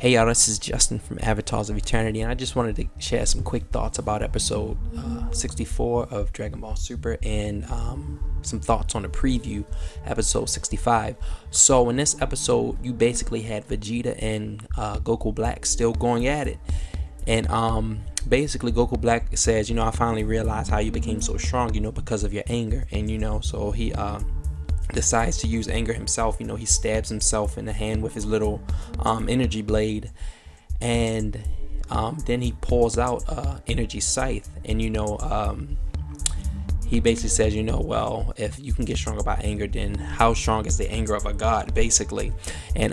Hey y'all, this is Justin from Avatars of Eternity, and I just wanted to share some quick thoughts about episode 64 of Dragon Ball Super and some thoughts on the preview, episode 65. So in this episode, you basically had Vegeta and Goku Black still going at it. And basically Goku Black says, I finally realized how you became so strong, because of your anger. And, so he decides to use anger himself. He stabs himself in the hand with his little energy blade, and then he pulls out energy scythe, and he basically says, well, if you can get stronger by anger, then how strong is the anger of a god, basically. And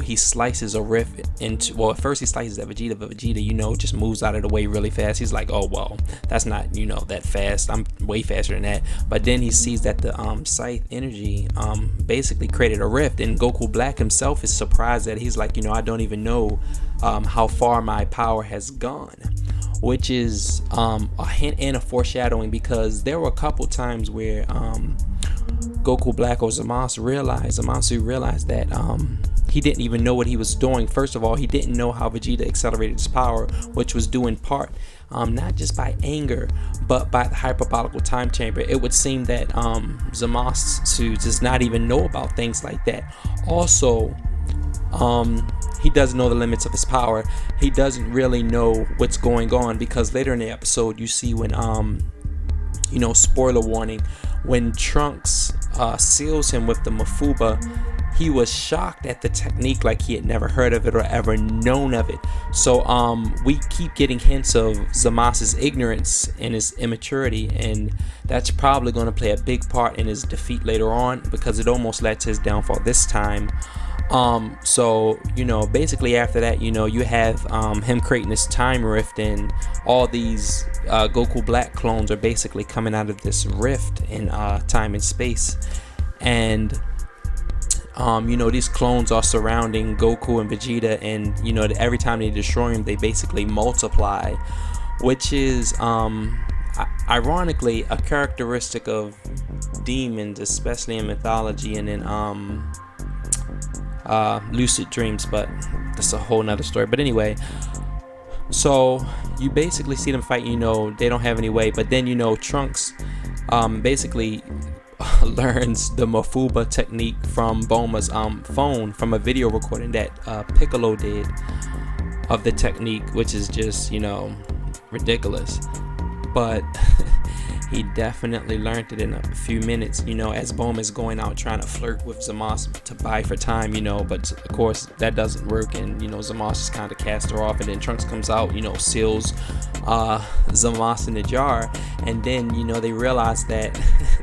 he slices a rift into, well, at first he slices at Vegeta, but Vegeta, just moves out of the way really fast. He's like, oh, well, that's not, that fast. I'm way faster than that. But then he sees that the scythe energy basically created a rift, and Goku Black himself is surprised that he's like, I don't even know how far my power has gone, which is a hint and a foreshadowing, because there were a couple times where Goku Black or Zamasu realized that he didn't even know what he was doing. First of all, he didn't know how Vegeta accelerated his power, which was due in part not just by anger, but by the hyperbolical time chamber. It would seem that Zamasu does not even know about things like that. Also, he doesn't know the limits of his power. He doesn't really know what's going on, because later in the episode you see when spoiler warning, when Trunks seals him with the Mafuba, he was shocked at the technique, like he had never heard of it or ever known of it. So we keep getting hints of Zamasu's ignorance and his immaturity, and that's probably going to play a big part in his defeat later on, because it almost led to his downfall this time. So basically after that, you have him creating this time rift, and all these Goku Black clones are basically coming out of this rift in time and space. And these clones are surrounding Goku and Vegeta, and every time they destroy him, they basically multiply, which is ironically a characteristic of demons, especially in mythology and in lucid dreams, but that's a whole nother story. But anyway, so you basically see them fight. They don't have any way, but then Trunks basically learns the Mafuba technique from Bulma's phone, from a video recording that Piccolo did of the technique, which is just ridiculous. But he definitely learned it in a few minutes, as Bulma's going out trying to flirt with Zamasu to buy for time, but of course that doesn't work, and Zamasu just kind of cast her off, and then Trunks comes out, seals Zamasu in the jar, and then they realize that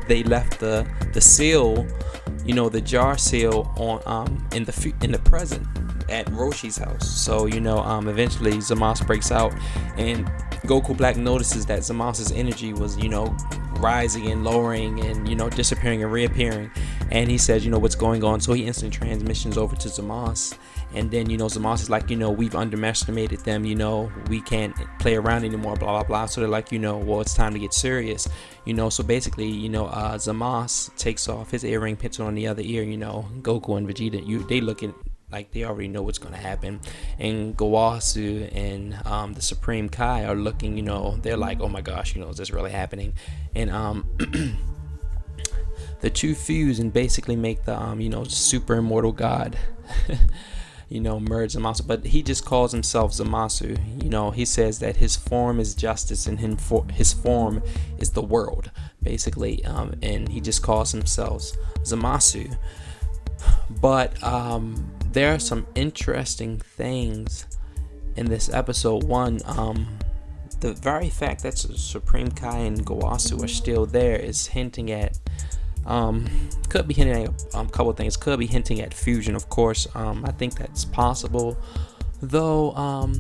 they left the seal, the jar seal on in the present at Roshi's house. So eventually Zamasu breaks out, and Goku Black notices that Zamasu's energy was rising and lowering, and disappearing and reappearing, and he says what's going on. So he instant transmissions over to Zamasu, and then Zamasu is like, we've underestimated them, we can't play around anymore, blah blah blah. So they're like, well, it's time to get serious. So basically Zamasu takes off his earring, puts it on the other ear. Goku and Vegeta, they look at like they already know what's going to happen, and Gowasu and the Supreme Kai are looking, they're like, oh my gosh, is this really happening? And the two fuse and basically make the super immortal god Merged Zamasu. But he just calls himself Zamasu. He says that his form is justice and his form is the world, basically, and he just calls himself Zamasu. But there are some interesting things in this episode. One, the very fact that Supreme Kai and Gowasu are still there is hinting at, could be hinting at a couple of things. Could be hinting at fusion, of course. I think that's possible, though.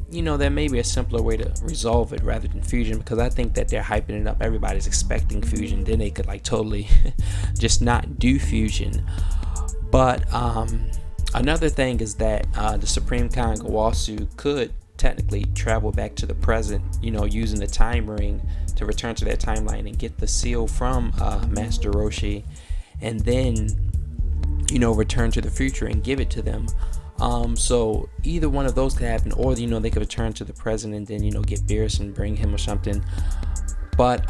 There may be a simpler way to resolve it rather than fusion, because I think that they're hyping it up. Everybody's expecting fusion, then they could totally just not do fusion. But another thing is that the Supreme Kai and Gowasu could technically travel back to the present, using the time ring to return to their timeline and get the seal from Master Roshi, and then return to the future and give it to them. So either one of those could happen, or they could return to the present and then get Beerus and bring him or something. But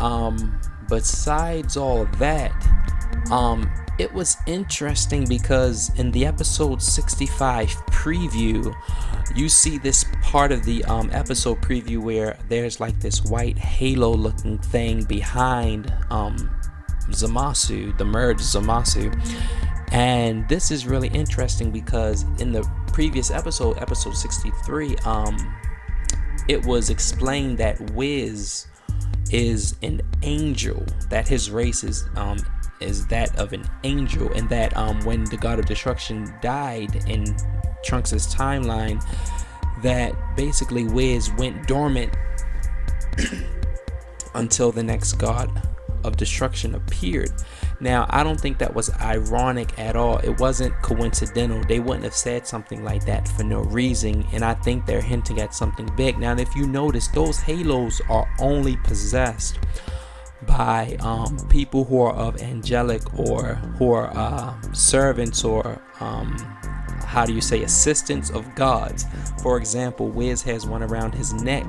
besides all of that, it was interesting because in the episode 65 preview, you see this part of the episode preview where there's like this white halo looking thing behind Zamasu, the Merged Zamasu. And this is really interesting because in the previous episode 63, it was explained that Wiz is an angel, that his race is that of an angel, and that when the god of destruction died in Trunks' timeline, that basically Wiz went dormant until the next god of destruction appeared. Now, I don't think that was ironic at all. It wasn't coincidental. They wouldn't have said something like that for no reason, and I think they're hinting at something big. Now, if you notice, those halos are only possessed by people who are of angelic, or who are servants, or assistants of gods. For example, Wiz has one around his neck,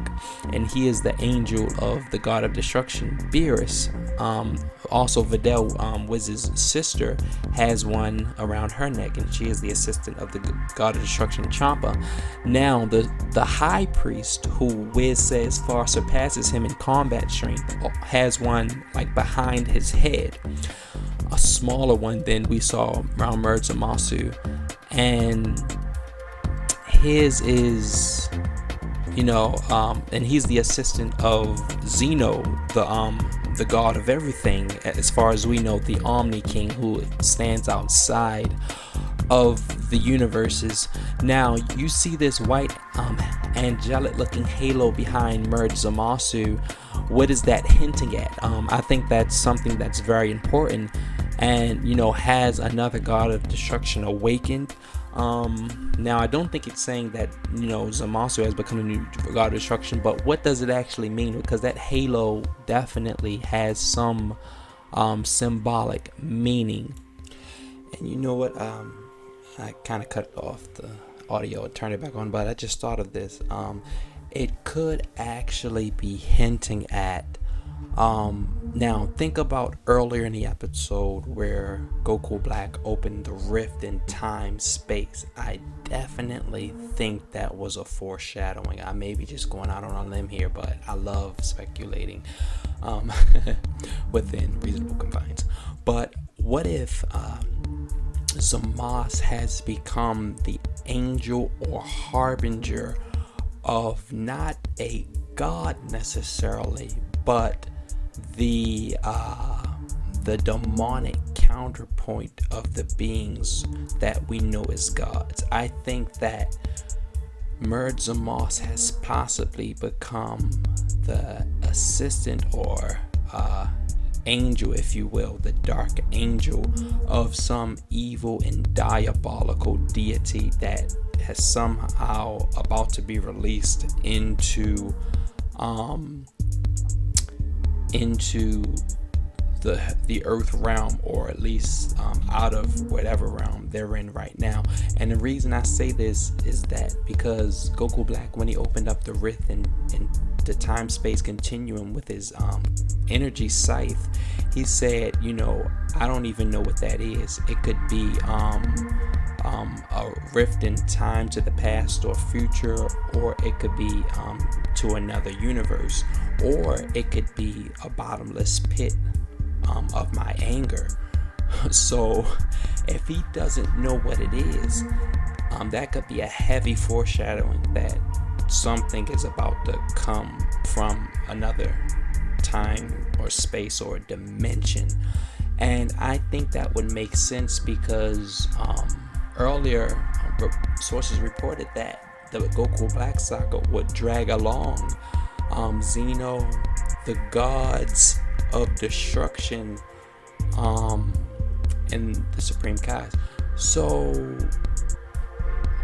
and he is the angel of the god of destruction, Beerus. Also, Videl, Wiz's sister, has one around her neck, and she is the assistant of the god of destruction, Champa. Now, the high priest, who Wiz says far surpasses him in combat strength, has one like behind his head, a smaller one than we saw around Merged Zamasu. And his is, and he's the assistant of Zeno, the god of everything, as far as we know, the Omni King, who stands outside of the universes. Now, you see this white, angelic looking halo behind Merged Zamasu. What is that hinting at? I think that's something that's very important. And has another god of destruction awakened? Now, I don't think it's saying that Zamasu has become a new god of destruction, but what does it actually mean? Because that halo definitely has some symbolic meaning. And you know what? I kind of cut off the audio and turned it back on, but I just thought of this. It could actually be hinting at. Now think about earlier in the episode where Goku Black opened the rift in time-space. I definitely think that was a foreshadowing. I may be just going out on a limb here, but I love speculating within reasonable confines. But what if Zamasu has become the angel or harbinger of not a god necessarily, but the demonic counterpoint of the beings that we know as gods? I think that Merged Zamasu has possibly become the assistant or angel, if you will, the dark angel of some evil and diabolical deity that has somehow about to be released into the earth realm, or at least out of whatever realm they're in right now. And the reason I say this is that because Goku Black, when he opened up the rift in the time-space continuum with his energy scythe, he said, I don't even know what that is. It could be a rift in time to the past or future, or it could be to another universe, or it could be a bottomless pit of my anger. So if he doesn't know what it is, that could be a heavy foreshadowing that something is about to come from another time or space or dimension. And I think that would make sense because earlier sources reported that the Goku Black saga would drag along Zeno, the gods of destruction, and the Supreme Kais. So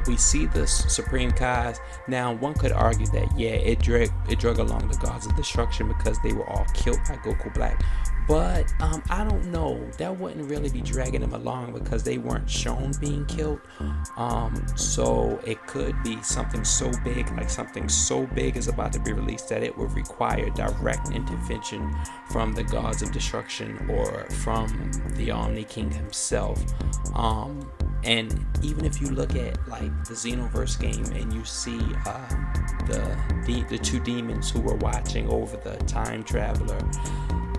we see the Supreme Kais. Now, one could argue that it drug along the gods of destruction because they were all killed by Goku Black. But I don't know, that wouldn't really be dragging them along because they weren't shown being killed. So it could be something so big, like something so big is about to be released that it would require direct intervention from the gods of destruction or from the Omni King himself. And even if you look at like the Xenoverse game and you see the two demons who were watching over the time traveler,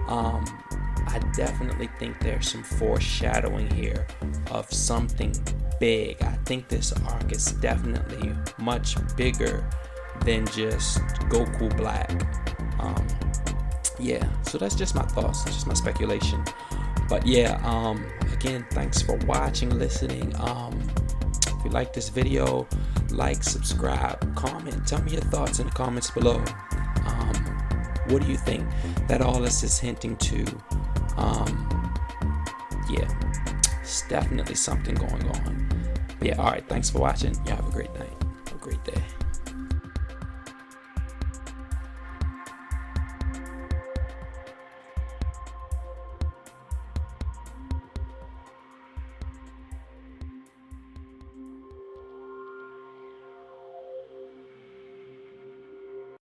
I definitely think there's some foreshadowing here of something big. I think this arc is definitely much bigger than just Goku Black. Yeah, so that's just my thoughts, that's just my speculation. But yeah, again, thanks for watching, listening. If you like this video, like, subscribe, comment, tell me your thoughts in the comments below. What do you think that all this is hinting to? Yeah, it's definitely something going on. Yeah, all right, thanks for watching. You have a great night, have a great day.